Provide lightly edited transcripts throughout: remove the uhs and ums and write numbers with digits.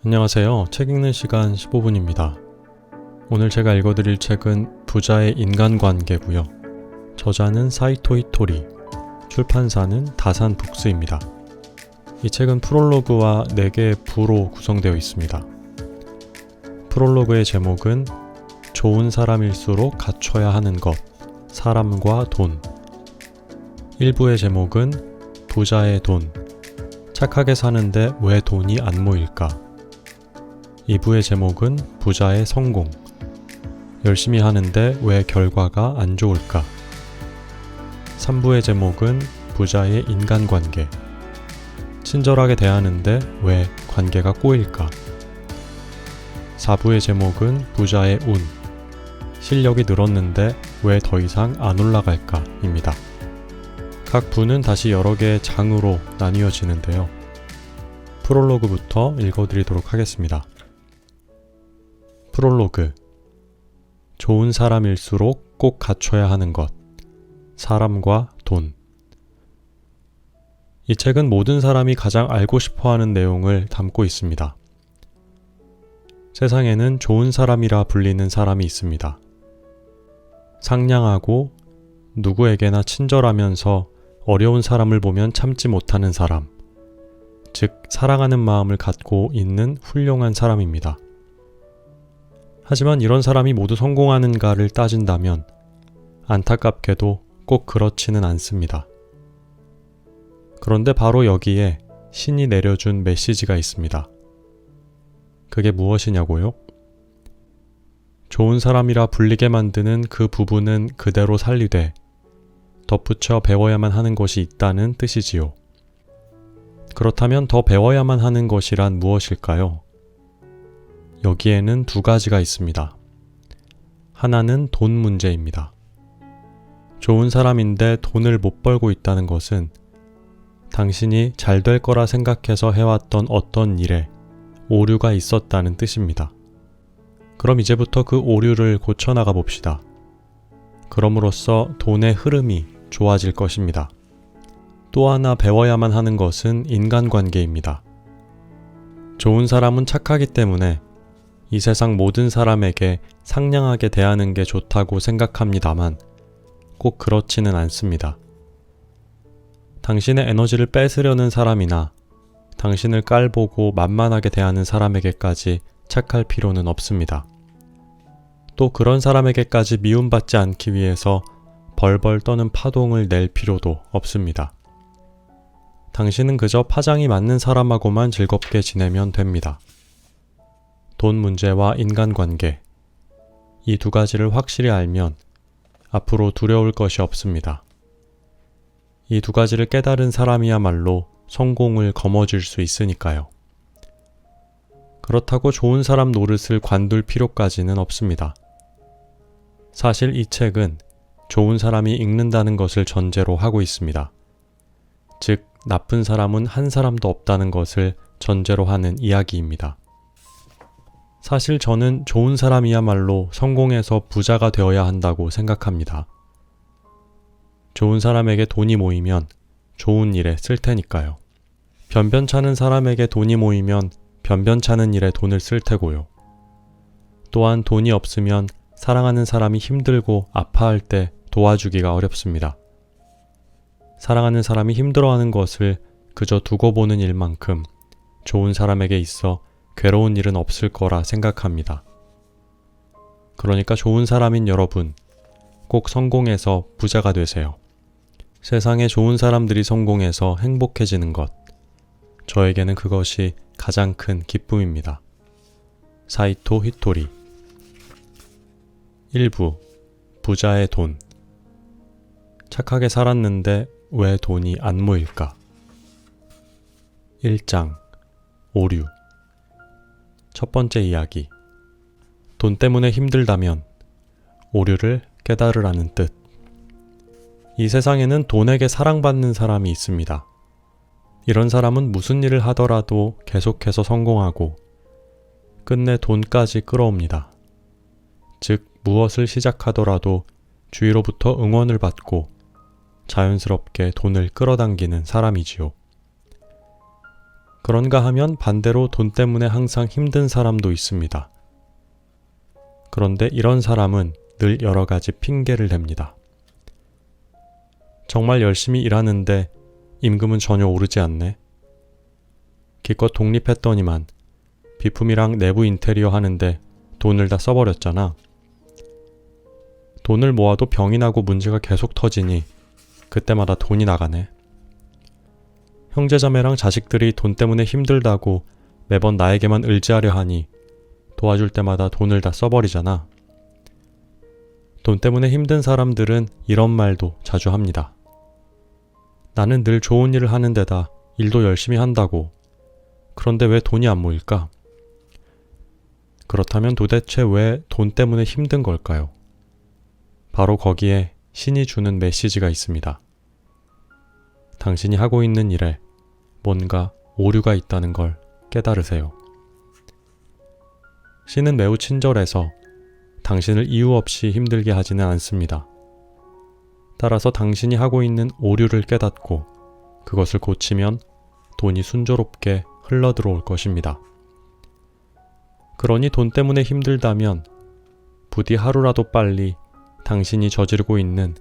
안녕하세요. 책 읽는 시간 15분입니다. 오늘 제가 읽어드릴 책은 부자의 인간관계고요. 저자는 사이토 히토리, 출판사는 다산 북스입니다. 이 책은 프롤로그와 4개의 부로 구성되어 있습니다. 프롤로그의 제목은 좋은 사람일수록 갖춰야 하는 것, 사람과 돈. 1부의 제목은 부자의 돈, 착하게 사는데 왜 돈이 안 모일까? 2부의 제목은 부자의 성공, 열심히 하는데 왜 결과가 안 좋을까? 3부의 제목은 부자의 인간관계, 친절하게 대하는데 왜 관계가 꼬일까? 4부의 제목은 부자의 운, 실력이 늘었는데 왜 더 이상 안 올라갈까? 입니다. 각 부는 다시 여러 개의 장으로 나뉘어지는데요. 프롤로그부터 읽어드리도록 하겠습니다. 프롤로그. 좋은 사람일수록 꼭 갖춰야 하는 것, 사람과 돈. 이 책은 모든 사람이 가장 알고 싶어하는 내용을 담고 있습니다. 세상에는 좋은 사람이라 불리는 사람이 있습니다. 상냥하고 누구에게나 친절하면서 어려운 사람을 보면 참지 못하는 사람, 즉 사랑하는 마음을 갖고 있는 훌륭한 사람입니다. 하지만 이런 사람이 모두 성공하는가를 따진다면 안타깝게도 꼭 그렇지는 않습니다. 그런데 바로 여기에 신이 내려준 메시지가 있습니다. 그게 무엇이냐고요? 좋은 사람이라 불리게 만드는 그 부분은 그대로 살리되 덧붙여 배워야만 하는 것이 있다는 뜻이지요. 그렇다면 더 배워야만 하는 것이란 무엇일까요? 여기에는 2가지가 있습니다. 하나는 돈 문제입니다. 좋은 사람인데 돈을 못 벌고 있다는 것은 당신이 잘 될 거라 생각해서 해왔던 어떤 일에 오류가 있었다는 뜻입니다. 그럼 이제부터 그 오류를 고쳐나가 봅시다. 그럼으로써 돈의 흐름이 좋아질 것입니다. 또 하나 배워야만 하는 것은 인간관계입니다. 좋은 사람은 착하기 때문에 이 세상 모든 사람에게 상냥하게 대하는 게 좋다고 생각합니다만 꼭 그렇지는 않습니다. 당신의 에너지를 뺏으려는 사람이나 당신을 깔보고 만만하게 대하는 사람에게까지 착할 필요는 없습니다. 또 그런 사람에게까지 미움받지 않기 위해서 벌벌 떠는 파동을 낼 필요도 없습니다. 당신은 그저 파장이 맞는 사람하고만 즐겁게 지내면 됩니다. 돈 문제와 인간관계, 이 2가지를 확실히 알면 앞으로 두려울 것이 없습니다. 이 2가지를 깨달은 사람이야말로 성공을 거머쥘 수 있으니까요. 그렇다고 좋은 사람 노릇을 관둘 필요까지는 없습니다. 사실 이 책은 좋은 사람이 읽는다는 것을 전제로 하고 있습니다. 즉, 나쁜 사람은 한 사람도 없다는 것을 전제로 하는 이야기입니다. 사실 저는 좋은 사람이야말로 성공해서 부자가 되어야 한다고 생각합니다. 좋은 사람에게 돈이 모이면 좋은 일에 쓸 테니까요. 변변찮은 사람에게 돈이 모이면 변변찮은 일에 돈을 쓸 테고요. 또한 돈이 없으면 사랑하는 사람이 힘들고 아파할 때 도와주기가 어렵습니다. 사랑하는 사람이 힘들어하는 것을 그저 두고 보는 일만큼 좋은 사람에게 있어 괴로운 일은 없을 거라 생각합니다. 그러니까 좋은 사람인 여러분, 꼭 성공해서 부자가 되세요. 세상에 좋은 사람들이 성공해서 행복해지는 것, 저에게는 그것이 가장 큰 기쁨입니다. 사이토 히토리. 1부. 부자의 돈. 착하게 살았는데 왜 돈이 안 모일까? 1장. 오류. 첫 번째 이야기. 돈 때문에 힘들다면 오류를 깨달으라는 뜻. 이 세상에는 돈에게 사랑받는 사람이 있습니다. 이런 사람은 무슨 일을 하더라도 계속해서 성공하고 끝내 돈까지 끌어옵니다. 즉, 무엇을 시작하더라도 주위로부터 응원을 받고 자연스럽게 돈을 끌어당기는 사람이지요. 그런가 하면 반대로 돈 때문에 항상 힘든 사람도 있습니다. 그런데 이런 사람은 늘 여러 가지 핑계를 댑니다. 정말 열심히 일하는데 임금은 전혀 오르지 않네. 기껏 독립했더니만 비품이랑 내부 인테리어 하는데 돈을 다 써버렸잖아. 돈을 모아도 병이 나고 문제가 계속 터지니 그때마다 돈이 나가네. 형제자매랑 자식들이 돈 때문에 힘들다고 매번 나에게만 의지하려 하니 도와줄 때마다 돈을 다 써버리잖아. 돈 때문에 힘든 사람들은 이런 말도 자주 합니다. 나는 늘 좋은 일을 하는 데다 일도 열심히 한다고. 그런데 왜 돈이 안 모일까? 그렇다면 도대체 왜 돈 때문에 힘든 걸까요? 바로 거기에 신이 주는 메시지가 있습니다. 당신이 하고 있는 일에 뭔가 오류가 있다는 걸 깨달으세요. 신은 매우 친절해서 당신을 이유 없이 힘들게 하지는 않습니다. 따라서 당신이 하고 있는 오류를 깨닫고 그것을 고치면 돈이 순조롭게 흘러들어올 것입니다. 그러니 돈 때문에 힘들다면 부디 하루라도 빨리 당신이 저지르고 있는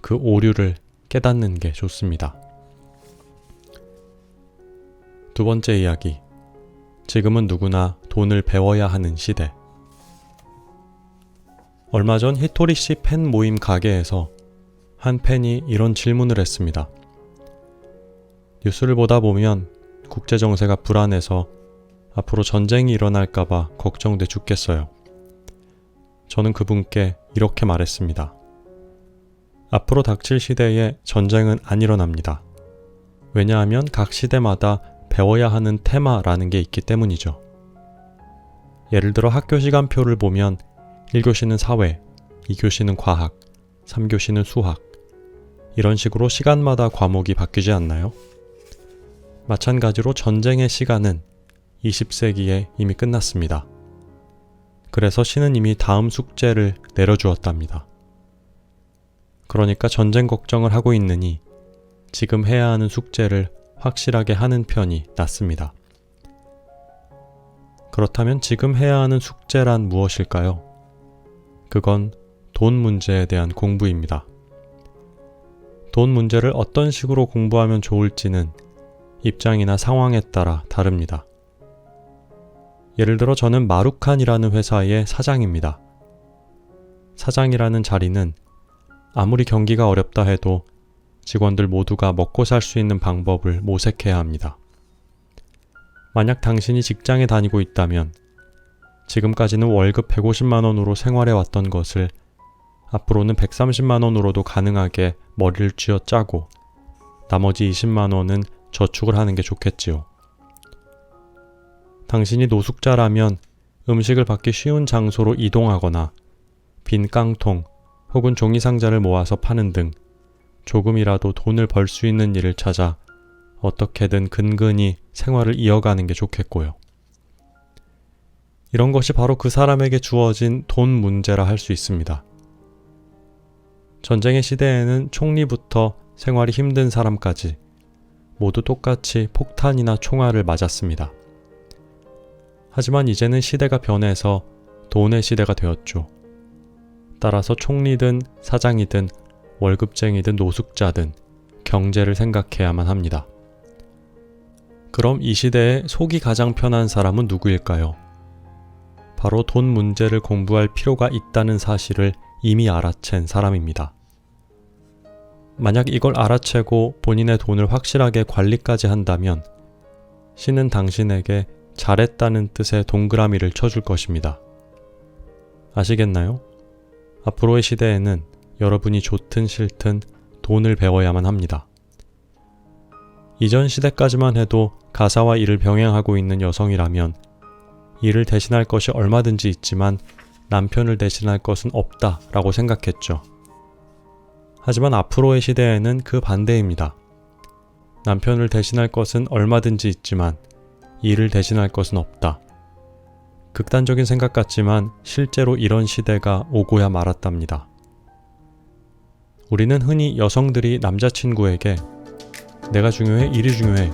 그 오류를 깨닫는 게 좋습니다. 두 번째 이야기. 지금은 누구나 돈을 배워야 하는 시대. 얼마 전 히토리 씨 팬 모임 가게에서 한 팬이 이런 질문을 했습니다. 뉴스를 보다 보면 국제 정세가 불안해서 앞으로 전쟁이 일어날까봐 걱정돼 죽겠어요. 저는 그분께 이렇게 말했습니다. 앞으로 닥칠 시대에 전쟁은 안 일어납니다. 왜냐하면 각 시대마다 배워야 하는 테마라는 게 있기 때문이죠. 예를 들어 학교 시간표를 보면 1교시는 사회, 2교시는 과학, 3교시는 수학, 이런 식으로 시간마다 과목이 바뀌지 않나요? 마찬가지로 전쟁의 시간은 20세기에 이미 끝났습니다. 그래서 신은 이미 다음 숙제를 내려주었답니다. 그러니까 전쟁 걱정을 하고 있느니 지금 해야 하는 숙제를 확실하게 하는 편이 낫습니다. 그렇다면 지금 해야 하는 숙제란 무엇일까요? 그건 돈 문제에 대한 공부입니다. 돈 문제를 어떤 식으로 공부하면 좋을지는 입장이나 상황에 따라 다릅니다. 예를 들어 저는 마루칸이라는 회사의 사장입니다. 사장이라는 자리는 아무리 경기가 어렵다 해도 직원들 모두가 먹고 살 수 있는 방법을 모색해야 합니다. 만약 당신이 직장에 다니고 있다면 지금까지는 월급 150만 원으로 생활해 왔던 것을 앞으로는 130만 원으로도 가능하게 머리를 쥐어 짜고 나머지 20만 원은 저축을 하는 게 좋겠지요. 당신이 노숙자라면 음식을 받기 쉬운 장소로 이동하거나 빈 깡통 혹은 종이 상자를 모아서 파는 등 조금이라도 돈을 벌 수 있는 일을 찾아 어떻게든 근근히 생활을 이어가는 게 좋겠고요. 이런 것이 바로 그 사람에게 주어진 돈 문제라 할 수 있습니다. 전쟁의 시대에는 총리부터 생활이 힘든 사람까지 모두 똑같이 폭탄이나 총알을 맞았습니다. 하지만 이제는 시대가 변해서 돈의 시대가 되었죠. 따라서 총리든 사장이든 월급쟁이든 노숙자든 경제를 생각해야만 합니다. 그럼 이 시대에 속이 가장 편한 사람은 누구일까요? 바로 돈 문제를 공부할 필요가 있다는 사실을 이미 알아챈 사람입니다. 만약 이걸 알아채고 본인의 돈을 확실하게 관리까지 한다면 신은 당신에게 잘했다는 뜻의 동그라미를 쳐줄 것입니다. 아시겠나요? 앞으로의 시대에는 여러분이 좋든 싫든 돈을 배워야만 합니다. 이전 시대까지만 해도 가사와 일을 병행하고 있는 여성이라면 일을 대신할 것이 얼마든지 있지만 남편을 대신할 것은 없다라고 생각했죠. 하지만 앞으로의 시대에는 그 반대입니다. 남편을 대신할 것은 얼마든지 있지만 일을 대신할 것은 없다. 극단적인 생각 같지만 실제로 이런 시대가 오고야 말았답니다. 우리는 흔히 여성들이 남자친구에게 내가 중요해? 일이 중요해?